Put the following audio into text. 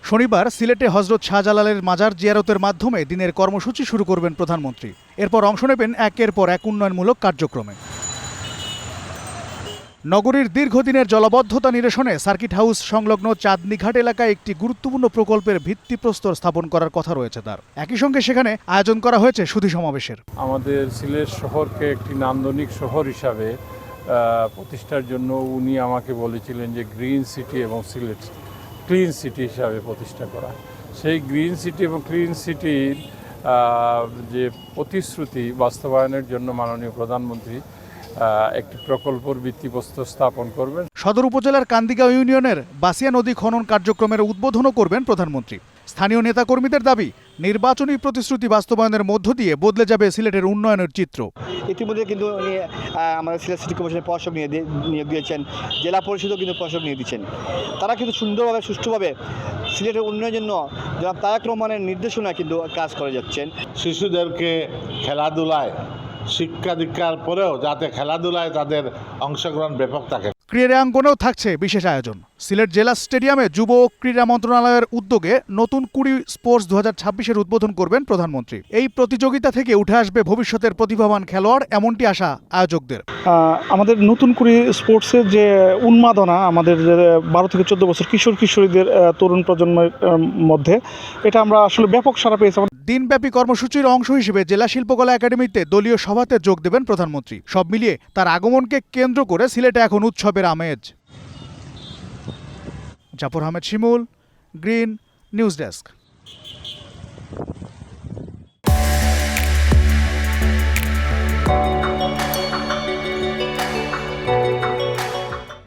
শনিবার সিলেটে হজরত শাহজালালের মাজার জিয়ারতের মাধ্যমে দিনের কর্মসূচি শুরু করবেন প্রধানমন্ত্রী। এরপর অংশ নেবেন একের পর এক উন্নয়নমূলক কার্যক্রমে। নগরীর দীর্ঘদিনের জলাবদ্ধতা নিরসনে সার্কিট হাউস সংলগ্ন চাঁদনীঘাট এলাকায় একটি গুরুত্বপূর্ণ প্রকল্পের ভিত্তিপ্রস্তর স্থাপন করার কথা রয়েছে তার। একই সঙ্গে সেখানে আয়োজন করা হয়েছে সুধী সমাবেশের। আমাদের সিলেট শহরকে একটি নান্দনিক শহর হিসাবে প্রতিষ্ঠার জন্য উনি আমাকে বলেছিলেন যে গ্রিন সিটি এবং সিলেট ক্লিন সিটি হিসাবে প্রতিষ্ঠা করা। সেই গ্রিন সিটি এবং ক্লিন সিটির যে প্রতিশ্রুতি বাস্তবায়নের জন্য মাননীয় প্রধানমন্ত্রী একটি প্রকল্পের ভিত্তিপ্রস্তর স্থাপন করবেন। সদর উপজেলার কান্দিগাঁও ইউনিয়নের বাসিয়া নদী খনন কার্যক্রমের উদ্বোধনও করবেন প্রধানমন্ত্রী। স্থানীয় নেতাকর্মীদের দাবি, নির্বাচনী প্রতিশ্রুতি বাস্তবায়নের মধ্য দিয়ে বদলে যাবে সিলেটের উন্নয়নের চিত্র। ইতিমধ্যে কিন্তু উনি আমাদের সিলেট সিটি কমিশনের প্রশাসক নিয়োগ দিয়েছেন, জেলা পরিষদও কিন্তু প্রশাসক নিয়োগ দিচ্ছেন। তারা কিন্তু সুন্দরভাবে সুষ্ঠুভাবে সিলেটের উন্নয়নের জন্য জনাব তারেক রহমানের নির্দেশনায় কিন্তু কাজ করে যাচ্ছেন। শিশুদেরকে খেলাধুলায় শিক্ষা দীক্ষার পরেও যাতে খেলাধুলায় তাদের অংশগ্রহণ ব্যাপক থাকে। ক্রীড়াঙ্গনেও থাকছে বিশেষ আয়োজন। সিলেট জেলা স্টেডিয়ামে যুব ও ক্রীড়া মন্ত্রণালয়ের উদ্যোগে নতুন কুড়ি স্পোর্টস 2026-এর উদ্বোধন করবেন প্রধানমন্ত্রী। এই প্রতিযোগিতা থেকে উঠে আসবে ভবিষ্যতের প্রতিভাবান খেলোয়াড়, এমনটি আশা আয়োজকদের। আমাদের নতুন কুড়ি স্পোর্টসের যে উন্মাদনা, আমাদের 12 থেকে 14 বছর কিশোর কিশোরীদের তরুণ প্রজন্মের মধ্যে, এটা আমরা আসলে ব্যাপক সাড়া পেয়েছি। দিনব্যাপী কর্মসূচির অংশ হিসেবে জেলা শিল্পকলা একাডেমিতে দলীয় সভাতে যোগ দেবেন প্রধানমন্ত্রী। সব মিলিয়ে তার আগমনকে কেন্দ্র করে সিলেটে এখন উৎসবের আমেজ। জাফর আহমেদ শিমুল, গ্রিন নিউজ ডেস্ক।